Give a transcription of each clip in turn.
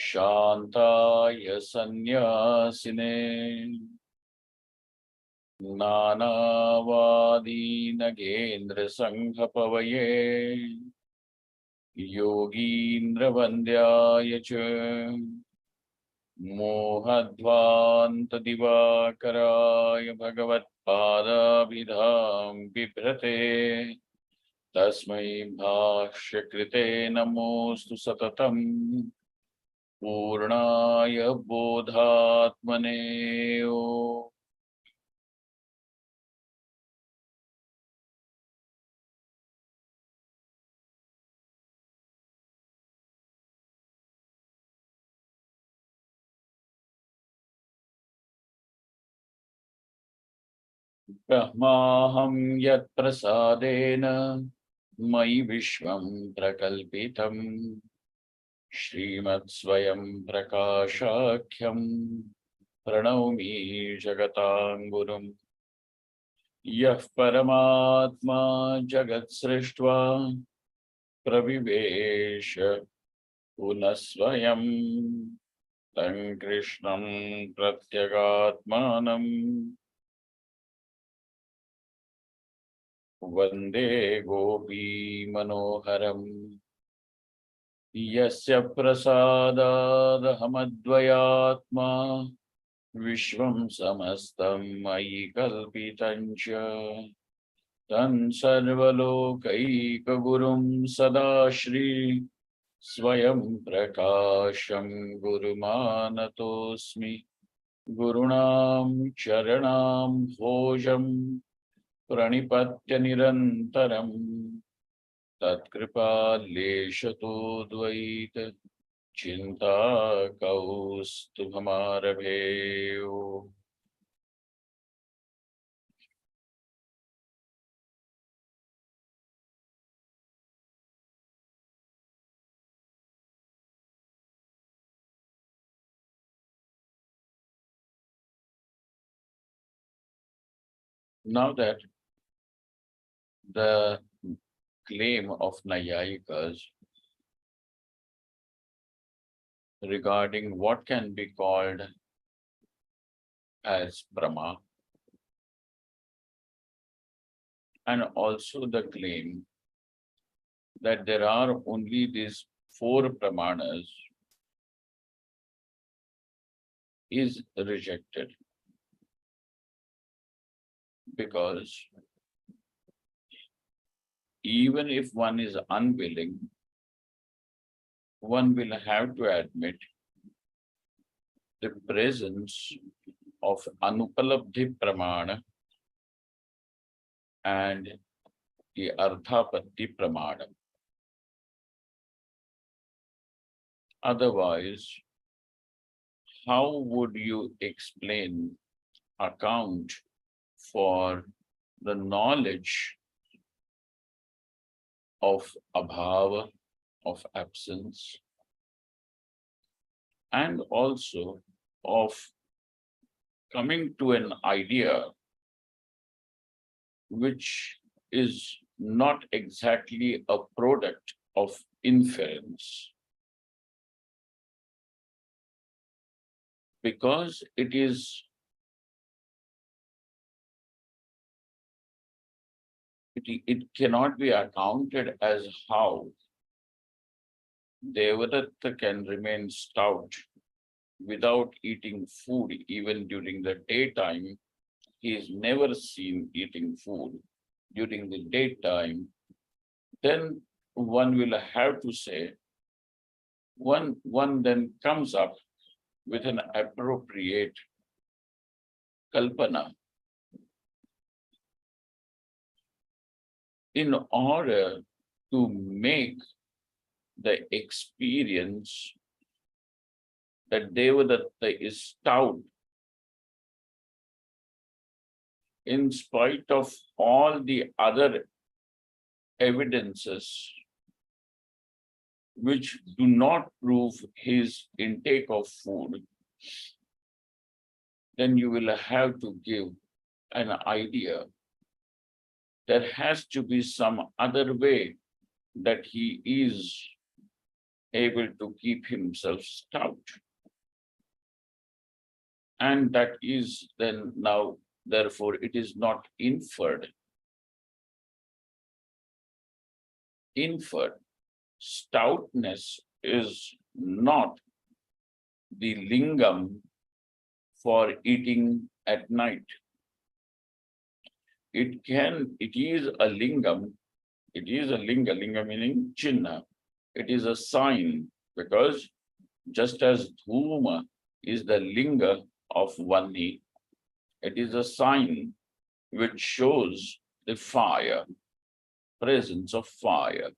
Shantaya Sanyasine Nanavadi Nagendra Sanghapavaye Yogindra Vandyaya Cha Mohadvanta Divakaraya Bhagavat Pada Vidham Bibrate Tasmai Bhashya Krite Namostu Satatam Purnaya Bodhatmane Om. Brahmaham yat prasadena Mai Vishwam Prakalpitam Srimad Swayam Prakashakyam Pranavami Jagatam Gurum Yah Paramatma Jagat Srishtva Pravivesha Punasvayam Tan Krishnam Pratyagatmanam Vande Gopi Manoharam Yasya Prasadadahamadvayatma Vishwam Samastam Mayi Kalpitancha Tan Sarvalokaika Gurum Sadashri Swayam Prakasham Gurumanatosmi Gurunam Charanam Bhojam Pranipatya Nirantaram Tatkripa Leshato Dvaita Chinta Kaustubhamarabheo. Now that the claim of Nayayikas regarding what can be called as Brahma, and also the claim that there are only these four Pramanas is rejected, because even if one is unwilling, one will have to admit the presence of Anupalabdhi Pramana and the Ardhapatti Pramana. Otherwise, how would you explain, account for the knowledge of abhava, of absence, and also of coming to an idea which is not exactly a product of inference, because it cannot be accounted as how Devadatta can remain stout without eating food even during the daytime. He is never seen eating food during the daytime. Then one will have to say, one then comes up with an appropriate kalpana in order to make the experience that Devadatta is stout in spite of all the other evidences which do not prove his intake of food. Then you will have to give an idea. There has to be some other way that he is able to keep himself stout. And that is then now, therefore, it is not inferred. Inferred. Stoutness is not the lingam for eating at night. It is a lingam. It is a linga meaning chinna. It is a sign, because just as dhuma is the linga of Vani, it is a sign which shows the fire, presence of fire.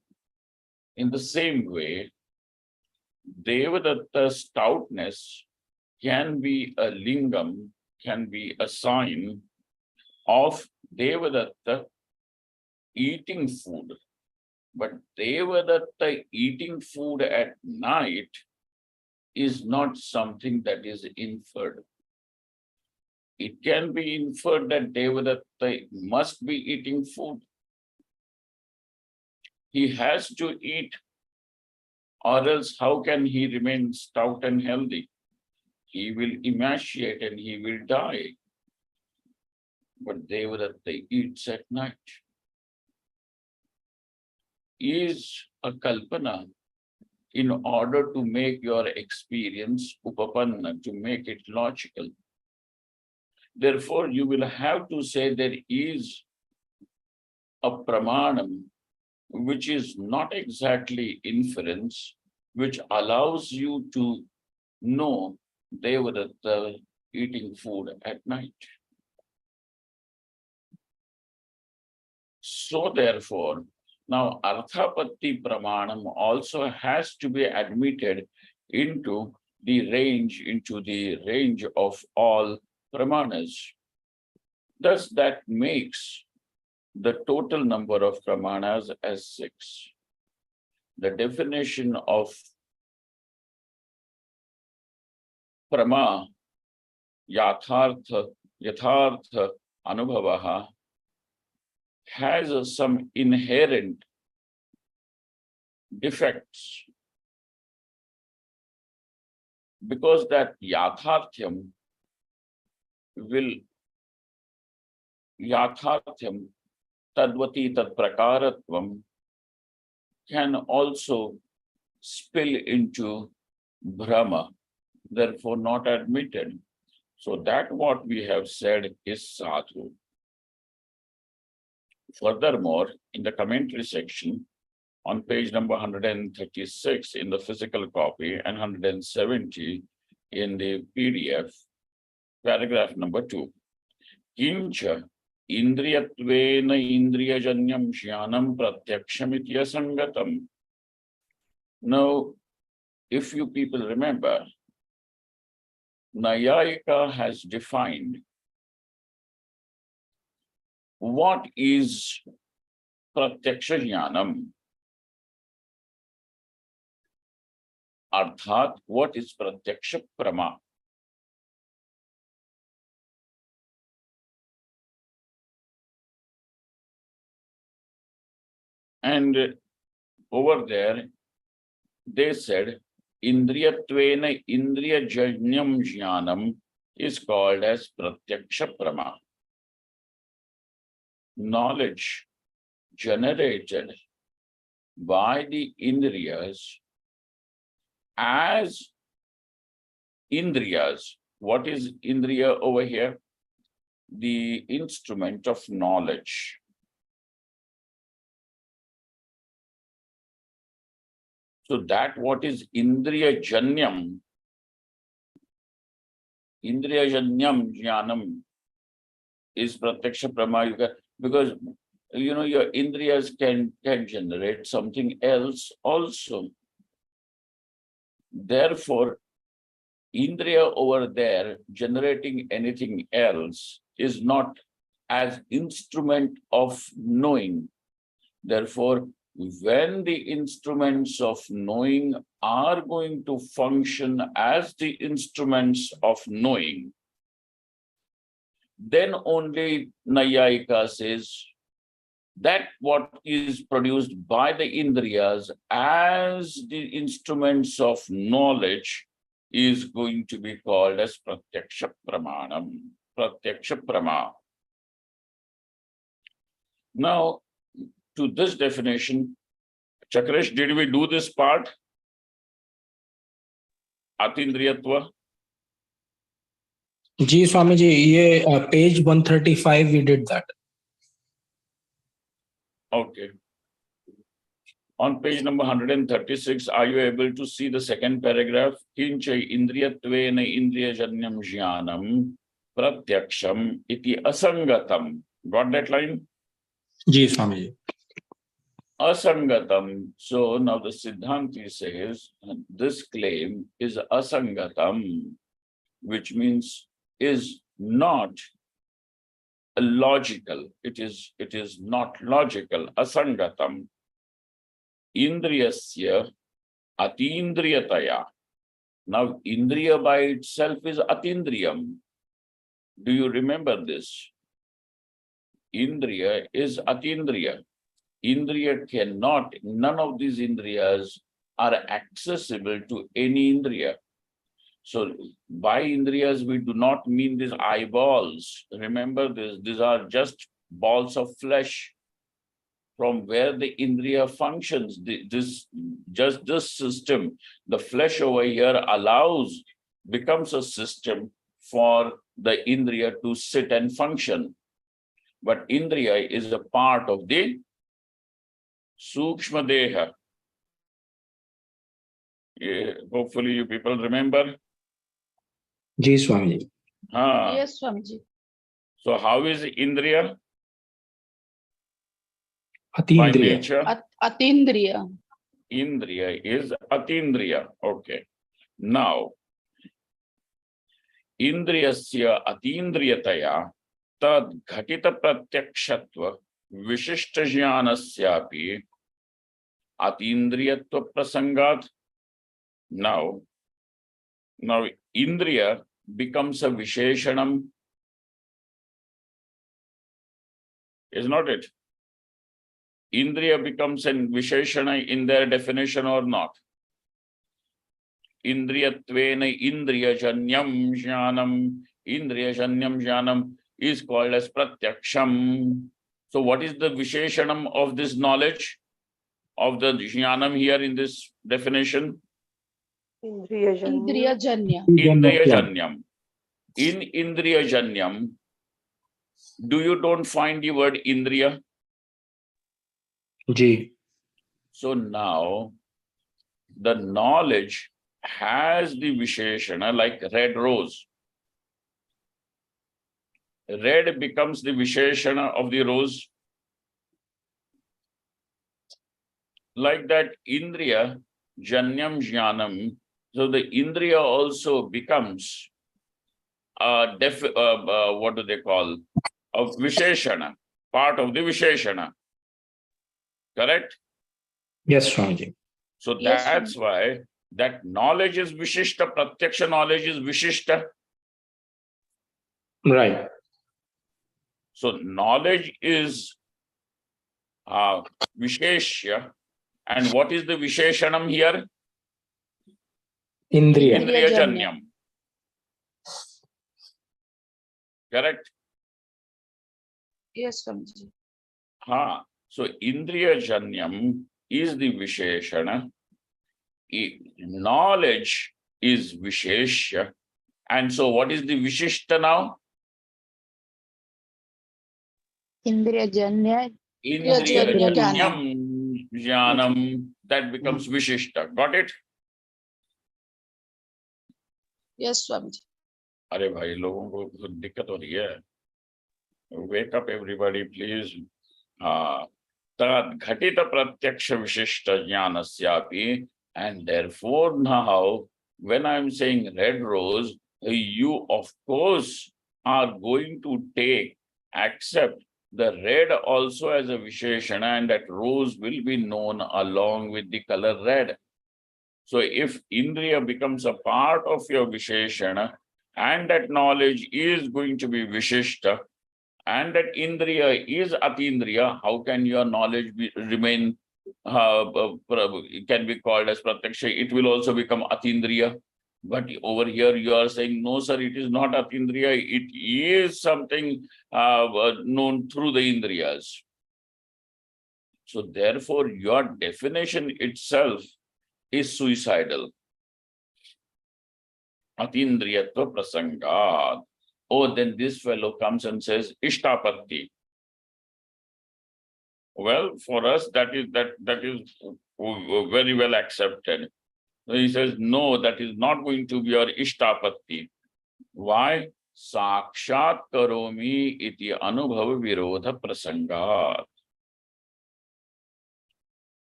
In the same way, Devadatta's stoutness can be a lingam, can be a sign of Devadatta eating food. But Devadatta eating food at night is not something that is inferred. It can be inferred that Devadatta must be eating food. He has to eat, or else how can he remain stout and healthy? He will emaciate and he will die. But Devadatta eats at night. Is a kalpana in order to make your experience upapanna, to make it logical. Therefore, you will have to say there is a pramanam which is not exactly inference, which allows you to know Devadatta eating food at night. So therefore, now Arthapatti Pramanam also has to be admitted into the range of all Pramanas. Thus that makes the total number of Pramanas as 6. The definition of Prama, Yathartha, Anubhavaha, has some inherent defects, because that Yatharthyam Tadvati Tat Prakaratvam can also spill into Brahma, therefore not admitted. So that what we have said is Sadhu. Furthermore, in the commentary section, on page number 136 in the physical copy and 170 in the PDF, paragraph number 2. Kincha indriyatvena indriyajanyam jnanam pratyakshamitya sangatam. Now, if you people remember, Nayayika has defined what is pratyaksha jnanam. Arthat, what is pratyaksha prama? And over there, they said, Indriyatvena Indriyajanyam Jnanam is called as Pratyaksha Prama. Knowledge generated by the Indriyas as Indriyas. What is Indriya over here? The instrument of knowledge. So that what is Indriya Janyam Jnanam is Pratyaksha Pramayuga, because your Indriyas can generate something else also. Therefore, Indriya over there generating anything else is not as instrument of knowing. Therefore, when the instruments of knowing are going to function as the instruments of knowing, then only Nayayika says that what is produced by the Indriyas as the instruments of knowledge is going to be called as Pratyaksha Pramanam, Pratyaksha Prama. Now, to this definition, Chakresh, did we do this part? Atindriyatva? जी स्वामी जी, ये page 135 we did that. Okay. On page number 136, are you able to see the second paragraph? Kincha indriyatvena indriyajanyam jnanam pratyaksham iti asangatam. Got that line? Ji Swami ji. Asangatam. So now the Siddhanti says this claim is asangatam, which means is not logical. It is not logical. Asangatam. Indriyasya atindriyataya. Now, indriya by itself is atindriyam. Do you remember this? Indriya is atindriya. Indriya cannot, none of these indriyas are accessible to any indriya. So, by indriyas, we do not mean these eyeballs. Remember this, these are just balls of flesh from where the indriya functions. This system, the flesh over here becomes a system for the indriya to sit and function. But indriya is a part of the Sukshma Deha. Yeah, hopefully you people remember. Ji Swami ji. Yes, Swamiji. So how is indriya? By अतीन्द्रिय. nature, Atindriya. indriya is atindriya. Okay. Now, indriyasya atindriyataya tad ghatita pratyakshatva vishishta jnanasyapi atindriyatva prasangat. Now, indriya becomes a visheshanam. Is not it? Indriya becomes a visheshana in their definition or not? Indriyatvena indriyajanyam jnanam. Indriyajanyam jnanam is called as pratyaksham. So what is the visheshanam of this knowledge, of the jnanam here in this definition? Indriyajanya. Indriyajanyam. In indriyajanyam, do you don't find the word indriya? Ji. So now the knowledge has the visheshana like red rose. Red becomes the visheshana of the rose. Like that, indriya, janyam jnanam. So the indriya also becomes what do they call? Of visheshana, part of the visheshana. Correct? Yes Swami ji. So Yes, that's why that knowledge is vishishta, pratyaksha knowledge is vishishta. Right. So knowledge is visheshya. And what is the visheshanam here? इंद्रिय. Indriyajanyam. Correct? Yes, Swamiji. So Indriyajanyam is the visheshana. Knowledge is visheshya. And so what is the vishishta now? Indriyajanya. Indriyajanyam jnanam. That becomes vishishta. Got it? Yes, Swamiji. अरे भाई लोगों को तो दिक्कत हो रही है. Wake up everybody, please. तद घटित प्रत्यक्ष विशिष्ट ज्ञानस्यापि. And therefore now, when I'm saying red rose, you of course are going to accept the red also as a visheshana, and that rose will be known along with the color red. So if indriya becomes a part of your visheshana, and that knowledge is going to be vishishta, and that Indriya is Atindriya, how can your knowledge remain, can be called as Pratyaksha? It will also become Atindriya. But over here you are saying, no, sir, it is not Atindriya. It is something known through the Indriyas. So therefore, your definition itself is suicidal. Atindriyatva prasangat. Oh, then this fellow comes and says, Ishtapatti. Well, for us, that is very well accepted. So he says, no, that is not going to be your Ishtapatti. Why? Sakshat karomi iti anubhava virodha prasangat.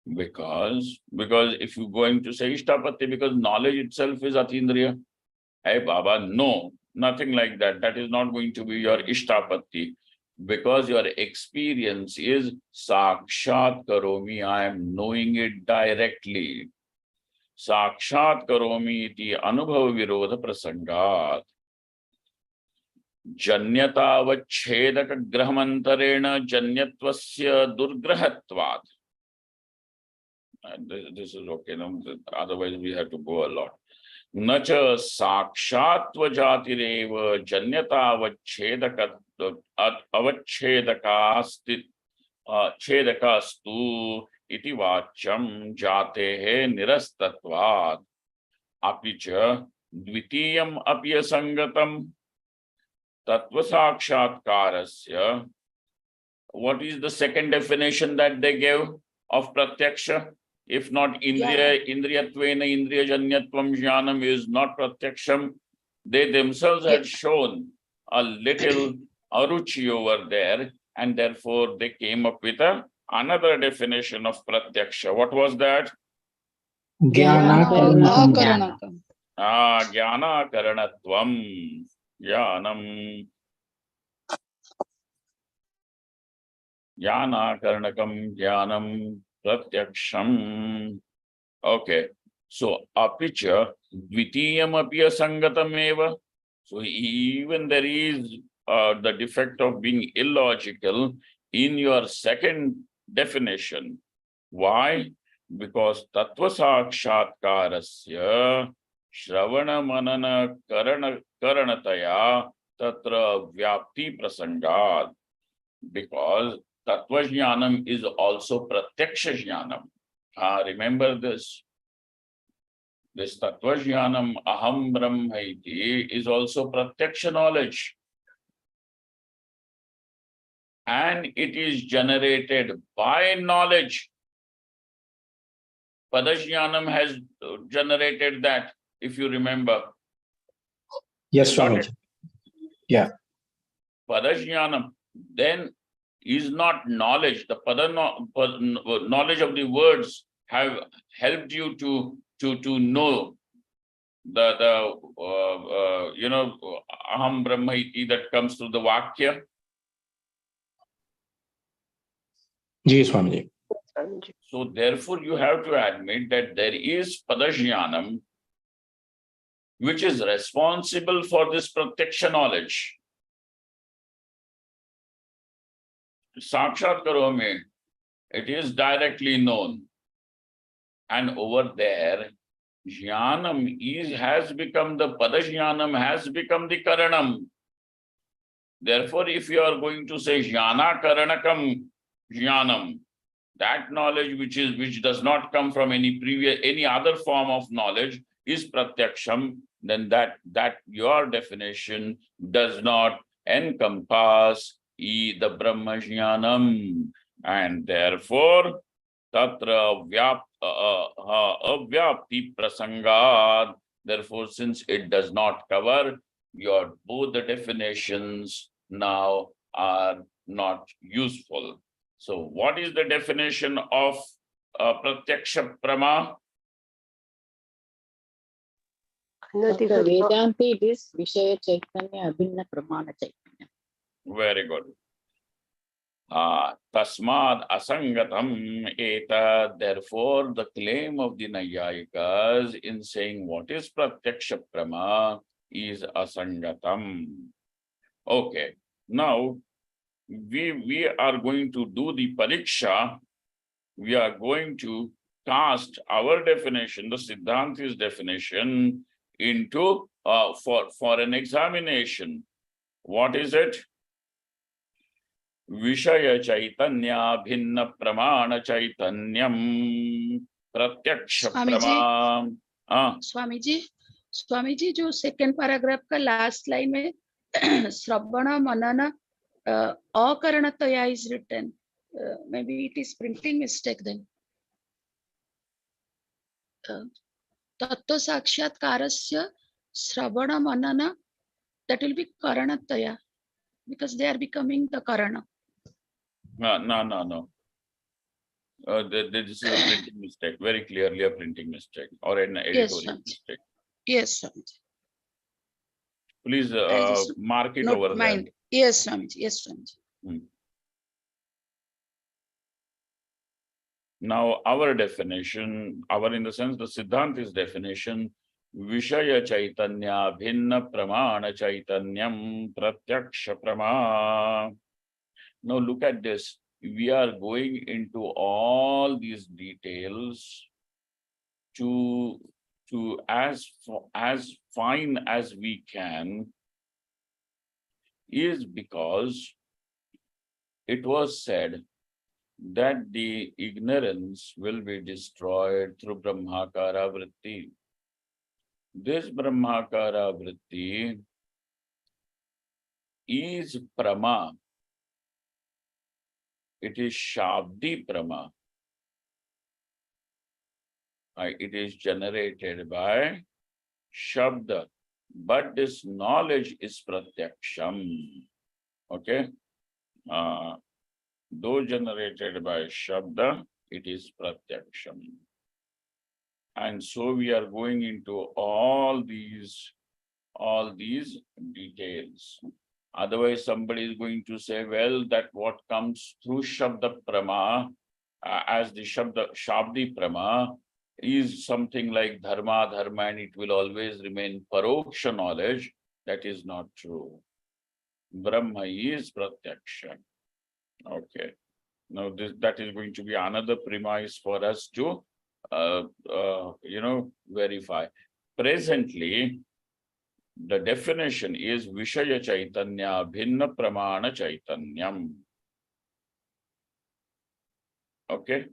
Because if you're going to say Ishtapatti, because knowledge itself is Atindriya. Hey Baba, no, nothing like that. That is not going to be your Ishtapatti. Because your experience is Sakshat karomi, I am knowing it directly. Sakshat karomi iti anubhava virodha prasangat. Janyatavachedaka grahamantarena janyatvasya durgrahatvat. This is okay, no? Otherwise we have to go a lot. Nacha sakshatvajatirev janyatavachedakastu iti vacham jatehe nirastatvat apicha dvitiyam apyasangatam tattvasakshatkarasya. What is the second definition that they gave of pratyaksha? If not indriyatvena indriyajanyatvam jnanam is not pratyaksham, they themselves had shown a little aruchi over there, and therefore they came up with another definition of pratyaksha. What was that? Akaranakam. Jnana karanatvam. Jnanam. Jnana karanakam jnanam pratyaksham. Okay. So apicha dvitiyam apya sangatam eva. So even there is the defect of being illogical in your second definition. Why? Because tattva sakshatkarasya shravana manana karanataya tatra vyapti prasangat. Because tattva jnanam is also pratyaksha jnanam. Remember this. This tattva jnanam aham brahma iti is also pratyaksha knowledge. And it is generated by knowledge. Padajnanam has generated that, if you remember. Yes, Swamiji. Yeah. Padajnanam then is not knowledge. The knowledge of the words have helped you to know the aham brahma iti that comes through the vakya. Ji, Swamiji. So therefore you have to admit that there is padajnanam which is responsible for this pratyaksha knowledge. Sakshat karomi, it is directly known. And over there, jnanam has become the padajnanam, has become the karanam. Therefore, if you are going to say jnana karanakam jnanam, that knowledge which does not come from any other form of knowledge is pratyaksham, then that your definition does not encompass the Brahma jnanam, and therefore tatra avyapti prasangat. Therefore, since it does not cover, your both the definitions now are not useful. So what is the definition of pratyaksha prama? Vedanti, it is Vishaya Chaitanya Abhinna Pramana Chaitanya. Very good. Tasmad asangatam eta. Therefore, the claim of the Nayayikas in saying what is pratyaksha prama is asangatam. Okay. Now, we are going to do the pariksha. We are going to cast our definition, the Siddhanti's definition, into for an examination. What is it? Vishaya Chaitanya Bhinna Pramana Chaitanyam Pratyaksha Prama. Swami ji जो second paragraph का last line में श्रवण मनन अकरणतया is written, may be it is printing mistake then. तत्व साक्षात्कारस्य श्रवण मनन, that will be karanataya, because they are becoming the karana. No. This is a printing mistake, very clearly a printing mistake or an editorial mistake. Yes, Swamiji. Please mark it over there. Yes, Swamiji. Yes, Swamiji. Now, our definition, our in the sense the Siddhanti's definition, Vishaya Chaitanya Bhinna Pramana Chaitanyam Pratyaksha Prama. Now, look at this. We are going into all these details to as fine as we can, is because it was said that the ignorance will be destroyed through Brahmakara Vritti. This Brahmakara Vritti is Prama. It is Shabdi Prama. It is generated by Shabda. But this knowledge is Pratyaksham. Okay? Though generated by Shabda, it is Pratyaksham. And so we are going into all these details. Otherwise, somebody is going to say, well, that what comes through Shabda Prama, as the Shabdi Prama, is something like Dharma, and it will always remain Paroksha knowledge. That is not true. Brahma is Pratyaksha. Okay. Now, that is going to be another premise for us to, verify. Presently, the definition is Vishaya Chaitanya Bhinna Pramana Chaitanyam. Okay.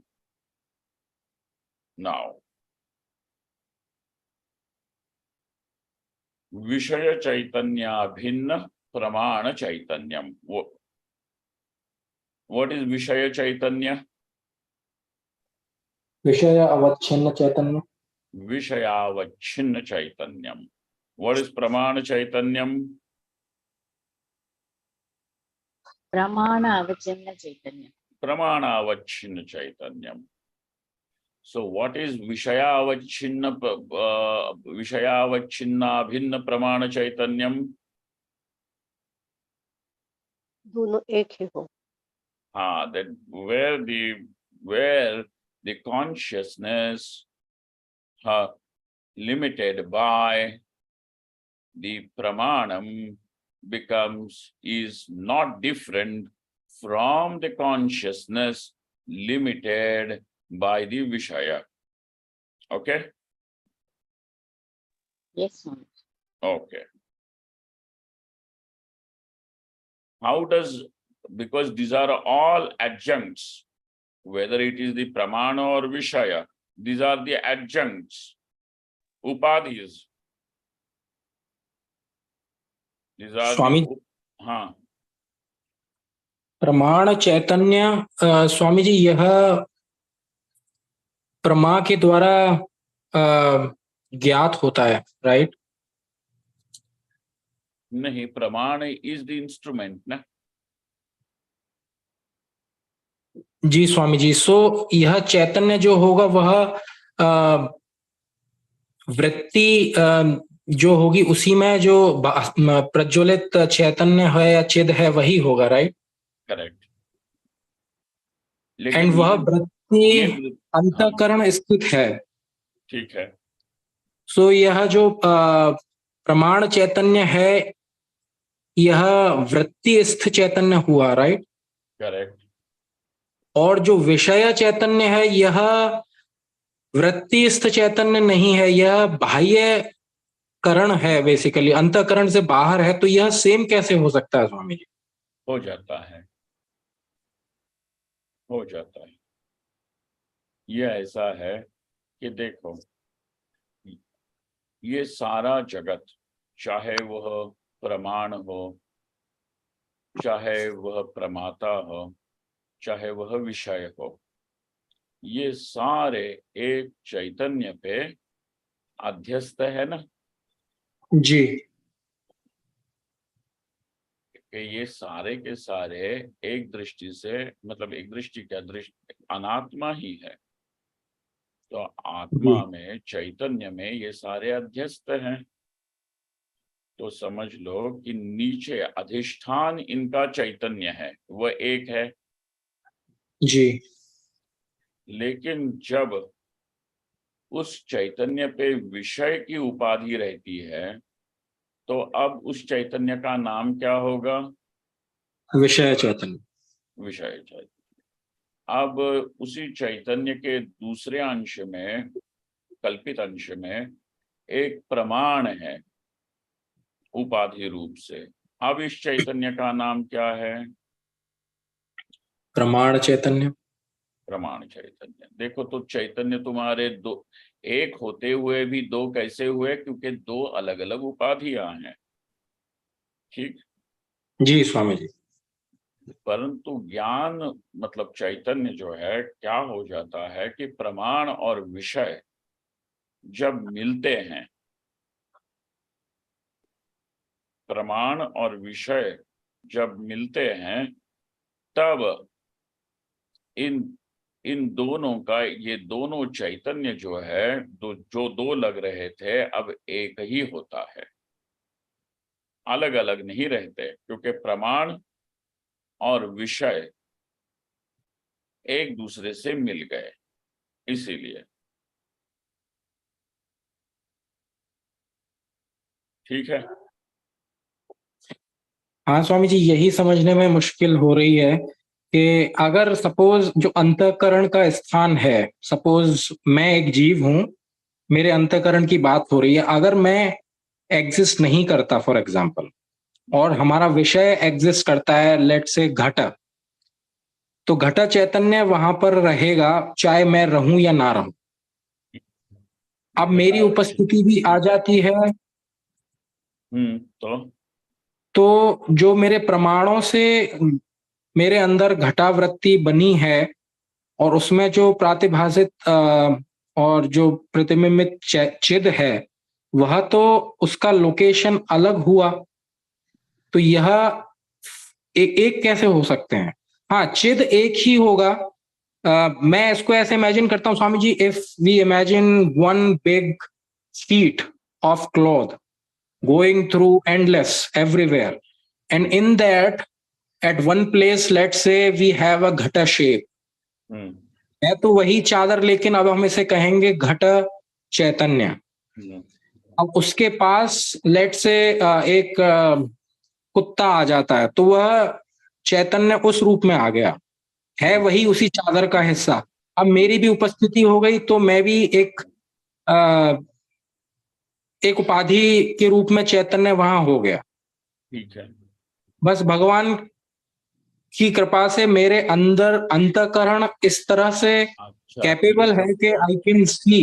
Now, Vishaya Chaitanya Bhinna Pramana Chaitanyam. What is Vishaya Chaitanya? Vishaya Avachinna Chaitanya. Vishaya Avachinna Chaitanyam. What is Pramana Chaitanyam? Pramana Avachinna Chaitanya. Pramana Avachinna Chaitanyam. So what is Vishaya Avachinna Bhinna Pramana Chaitanyam? दोनों एक ही हो. That where the consciousness limited by the pramanam is not different from the consciousness limited by the Vishaya. Okay? Yes, Swami. Okay. Because these are all adjuncts, whether it is the pramana or Vishaya, these are the adjuncts, upadhis. These are Swami, the, प्रमाण चैतन्य स्वामी जी यह प्रमा के द्वारा ज्ञात होता है, right? नहीं, प्रमाण इज द इंस्ट्रूमेंट ना. जी स्वामी जी. सो यह चैतन्य जो होगा वह वृत्ति जो होगी उसी में जो प्रज्वलित चैतन्य है या चिद है वही होगा, राइट? करेक्ट. एंड वह वृत्ति अंतःकरण स्थित है. ठीक है. सो यह जो प्रमाण चैतन्य है यह वृत्तिस्थ चैतन्य हुआ, राइट? करेक्ट। और जो विषय चैतन्य है यह वृत्तिस्थ चैतन्य नहीं है, यह बाह्य करण है, बेसिकली अंतःकरण से बाहर है। तो यह सेम कैसे हो सकता है स्वामी जी? हो जाता है, हो जाता है। ये ऐसा है कि देखो, ये सारा जगत, चाहे वह प्रमाण हो, चाहे वह प्रमाता हो, चाहे वह विषय हो, ये सारे एक चैतन्य पे अध्यस्त है ना। जी कि ये सारे के सारे एक दृष्टि से, मतलब एक दृष्टि क्या, दृष्टि अनात्मा ही है। तो जी आत्मा में, चैतन्य में ये सारे अध्यस्त हैं। तो समझ लो कि नीचे अधिष्ठान इनका चैतन्य है, वह एक है। जी लेकिन जब उस चैतन्य पे विषय की उपाधि रहती है, तो अब उस चैतन्य का नाम क्या होगा? विषय चैतन्य। विषय चैतन्य। अब उसी चैतन्य के दूसरे अंश में, कल्पित अंश में, एक प्रमाण है उपाधि रूप से। अब इस चैतन्य का नाम क्या है? प्रमाण चैतन्य। प्रमाण चैतन्य। देखो, तो चैतन्य तुम्हारे दो, एक होते हुए भी दो कैसे हुए? क्योंकि दो अलग अलग उपाधियां हैं, ठीक। जी स्वामी जी। परंतु ज्ञान, मतलब चैतन्य जो है, क्या हो जाता है कि प्रमाण और विषय जब मिलते हैं, प्रमाण और विषय जब मिलते हैं, तब इन इन दोनों का, ये दोनों चैतन्य जो है, जो दो लग रहे थे, अब एक ही होता है, अलग अलग नहीं रहते। क्योंकि प्रमाण और विषय एक दूसरे से मिल गए, इसीलिए। ठीक है। हाँ स्वामी जी, यही समझने में मुश्किल हो रही है कि अगर सपोज जो अंतःकरण का स्थान है, सपोज मैं एक जीव हूं, मेरे अंतःकरण की बात हो रही है, अगर मैं एग्जिस्ट नहीं करता फॉर एग्जाम्पल, और हमारा विषय एग्जिस्ट करता है, लेट से घट, तो घट चैतन्य वहां पर रहेगा चाहे मैं रहूं या ना रहूं। अब मेरी उपस्थिति भी आ जाती है, तो जो मेरे प्रमाणों से मेरे अंदर घटावृत्ति बनी है, और उसमें जो प्रातिभाषित और जो प्रतिबिंबित चिद है, वह तो उसका लोकेशन अलग हुआ। तो यह एक कैसे हो सकते हैं? हाँ, चिद एक ही होगा। मैं इसको ऐसे इमेजिन करता हूँ Swami ji, if we imagine one big sheet of cloth going through endless everywhere, and in that at one place let's say we have a ghata shape, है तो वही चादर, लेकिन अब हम इसे कहेंगे घट चैतन्य। अब उसके पास लेट से एक कुत्ता आ जाता है, तो वह चैतन्य उस रूप में आ गया, है वही उसी चादर का हिस्सा। अब मेरी भी उपस्थिति हो गई, तो मैं भी एक उपाधि के रूप में चैतन्य वहां हो गया। ठीक है। बस भगवान की कृपा से मेरे अंदर अंतःकरण इस तरह से अच्छा, कैपेबल है कि आई कैन सी।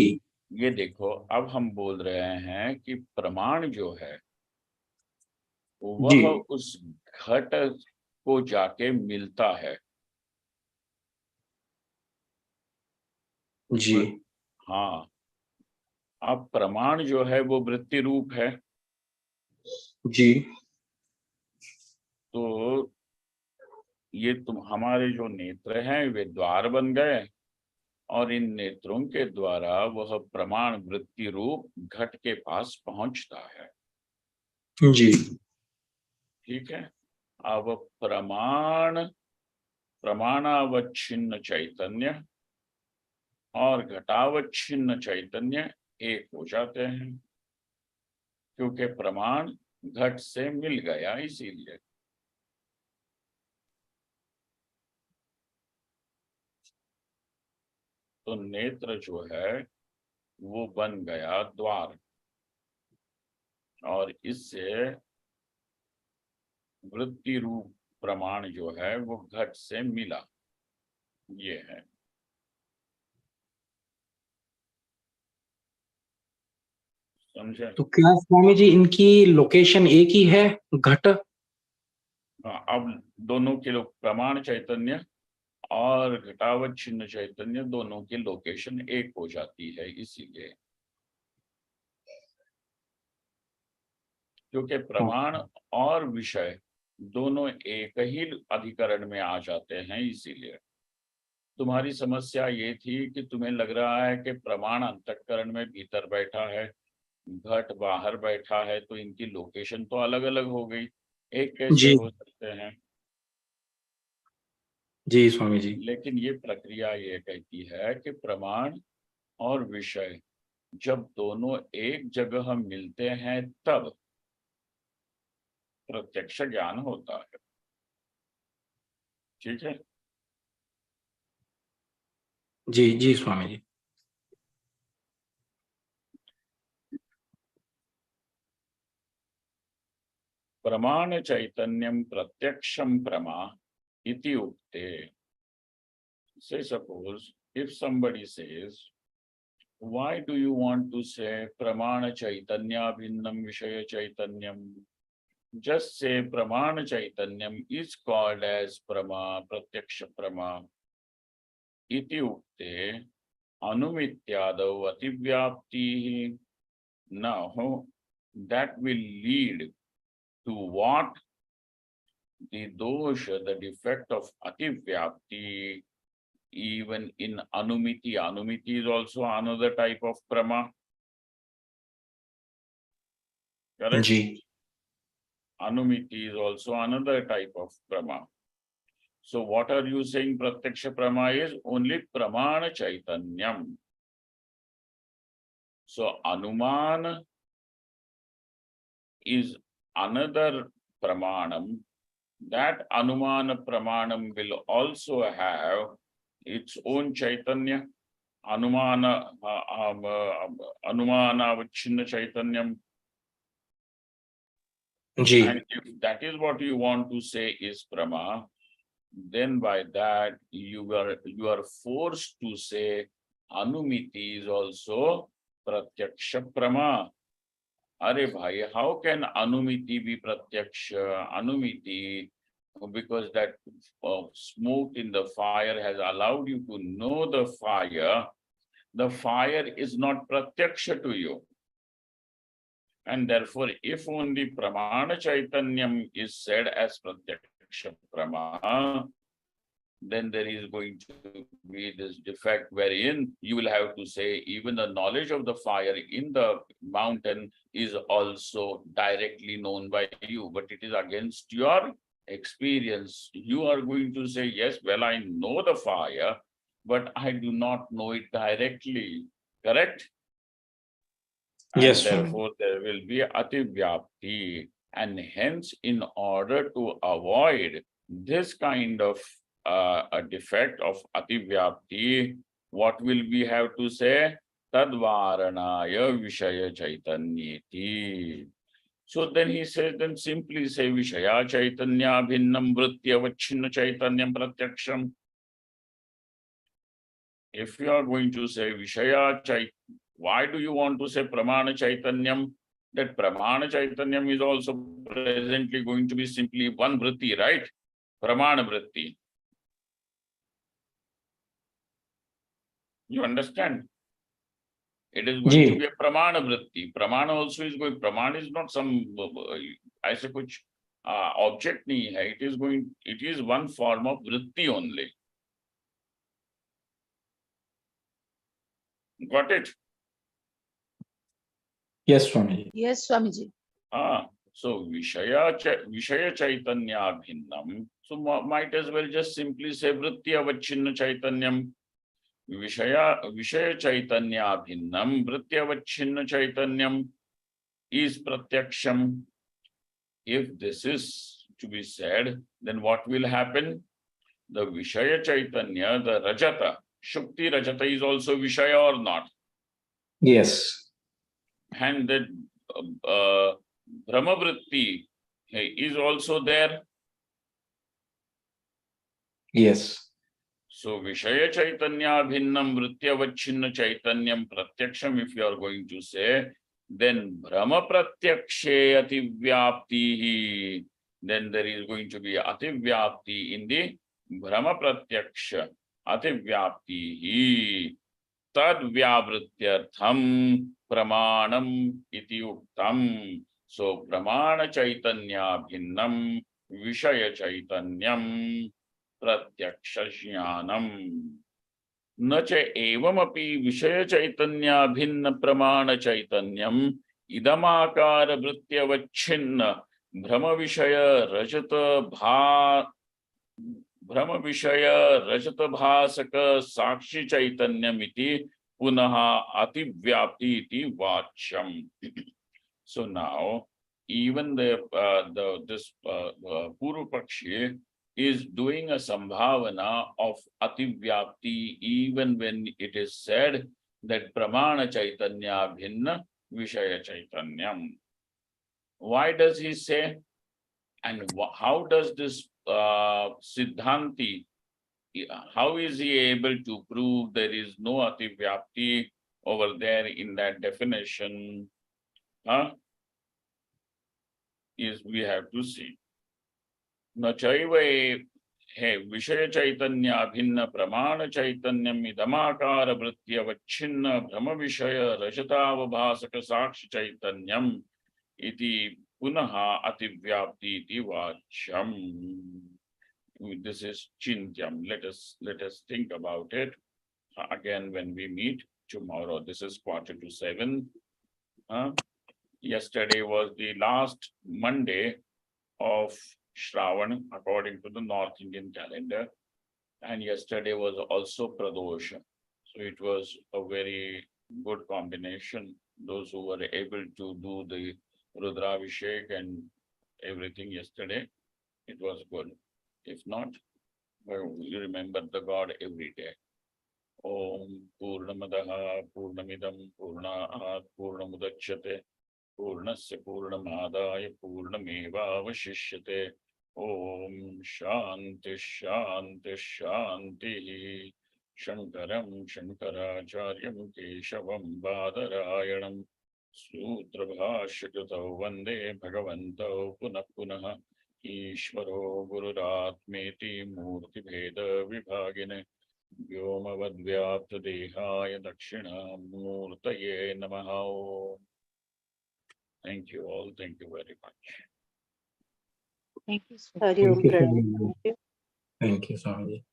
ये देखो, अब हम बोल रहे हैं कि प्रमाण जो है, जी वह उस घट को जाके मिलता है। जी हाँ। अब प्रमाण जो है वो वृत्ति रूप है। जी तो ये हमारे जो नेत्र हैं, वे द्वार बन गए, और इन नेत्रों के द्वारा वह प्रमाण वृत्ति रूप घट के पास पहुंचता है। जी ठीक है। अब प्रमाणावच्छिन्न चैतन्य और घटावच्छिन्न चैतन्य एक हो जाते हैं, क्योंकि प्रमाण घट से मिल गया इसीलिए। तो नेत्र जो है वो बन गया द्वार, और इससे वृत्ति रूप प्रमाण जो है वो घट से मिला, ये है। समझे? तो क्या स्वामी जी इनकी लोकेशन एक ही है, घट? अब दोनों के लोग प्रमाण चैतन्य और घटावच्छिन्न चैतन्य दोनों की लोकेशन एक हो जाती है, इसीलिए। क्योंकि प्रमाण और विषय दोनों एक ही अधिकरण में आ जाते हैं, इसीलिए। तुम्हारी समस्या ये थी कि तुम्हें लग रहा है कि प्रमाण अंतःकरण में भीतर बैठा है, घट बाहर बैठा है, तो इनकी लोकेशन तो अलग अलग हो गई, एक कैसे जी हो सकते हैं? जी स्वामी जी। लेकिन ये प्रक्रिया ये कहती है कि प्रमाण और विषय जब दोनों एक जगह मिलते हैं तब प्रत्यक्ष ज्ञान होता है। ठीक है? जी जी स्वामी जी। प्रमाण चैतन्यम प्रत्यक्षम प्रमा इति उक्ते। Say suppose if somebody says, why do you want to say pramana chaitanya bhinnam vishaya chaitanyam? Just say pramana chaitanyam is called as prama, pratyaksha prama. Iti ukte anumityadav ativyaptihi. Now that will lead to what? The dosha, the defect of ativyapti. Even in anumiti, anumiti is also another type of prama. Correct? Ji Anumiti is also another type of prama. So what are you saying pratyaksha prama is? Only pramana chaitanyam. So anuman is another pramanam. That anumana pramanam will also have its own chaitanya. Anumana avachinna chaitanyam. Ji And if that is what you want to say is prama, then by that you are forced to say anumiti is also pratyaksha prama. Are bhai, how can anumiti be pratyaksha? Anumiti, because that smoke in the fire has allowed you to know the fire. The fire is not pratyaksha to you. And therefore, if only pramana chaitanyam is said as pratyaksha prama, then there is going to be this defect wherein you will have to say even the knowledge of the fire in the mountain is also directly known by you, but it is against your experience. You are going to say, yes, well, I know the fire, but I do not know it directly. Correct? And Yes, Swami. therefore there will be ativyapti, and hence in order to avoid this kind of a defect of ativyapti, what will we have to say? Tadvaranaya vishaya chaitanyeti. So then he says, then simply say vishaya chaitanya bhinnam vrityavachinna chaitanyam pratyaksham. If you are going to say vishaya chaitanya, why do you want to say pramana chaitanyam? That pramana chaitanyam is also presently going to be simply one vritti, right? Pramana vritti. You understand? It is going to be a pramana vritti. Pramana also is going, pramana is not some, I say kuch object nahi hai. It is one form of vritti only. Got it? Yes, Swami. Yes, Swamiji. So Vishaya Chaitanya Bhinnam. So might as well just simply say Vritti Avachinna Chaitanyam. Vishaya Chaitanya Bhinnam. Vritti Avachinna Chaitanyam is Pratyaksham. if this is to be said, then what will happen? The Vishaya Chaitanya, the Rajata, Shukti Rajata is also Vishaya or not? Yes. And the Brahmavritti is also there. Yes. So Vishaya Chaitanya Bhinnam Vrityavachinna Chaitanyam Pratyaksham, if you are going to say, then Brahma Pratyakshe Ativyaptihi, then there is going to be Ativyapti in the Brahma Pratyaksha Ativyaptihi. Tad Vyavrityartham Pramanam iti uktam. So Pramana Chaitanya Bhinnam Vishaya Chaitanyam Pratyaksha Jnanam. न च एवमपि विषय चैतन्य भिन्न प्रमाण चैतन्यम इदमाकार वृत्त्यवच्छिन्न भ्रम विषय रजत भासक साक्षी चैतन्यमिति पुनः अतिव्याप्ति इति वाच्यम. So now even this Purva Pakshi is doing a sambhavana of ativyapti even when it is said that pramana chaitanya bhinna vishaya chaitanyam. Why does he say, and how does this Siddhanti, how is he able to prove there is no ativyapti over there in that definition? Is we have to see. न चैवे हे विषय चैतन्य भिन्न प्रमाण चैतन्यम इदमाकार वृत्त्यवच्छिन्न भ्रम विषय रजतावभासक साक्ष चैतन्यम इति पुनः अतिव्याप्ति इति वाच्यम. This is chintyam. Let us think about it again when we meet tomorrow. This is 6:45. Yesterday was the last Monday of Shravan according to the North Indian calendar, and yesterday was also Pradosha. So it was a very good combination. Those who were able to do the Rudravishek and everything yesterday, it was good. If not, well, you remember the God every day. Om Purnamadaha Purnamidam Purnahat Purnamudachyate Purnasya Purnamadaya Purnamevavashishyate. Om Shanti Shanti Shanti. Shankaram Shankaracharyam Keshavam Badarayanam Sutra Bhashyakritau Vande Bhagavanto Punah Punah Ishvaro Gururatmeti Murti Bheda Vibhagine Vyomavadvyapta Dehaya Dakshina Murtaye Namaha. Thank you all. Thank you very much. Thank you, sir. Hari Om Thank you, Pranam. Swami. Thank you, Swami.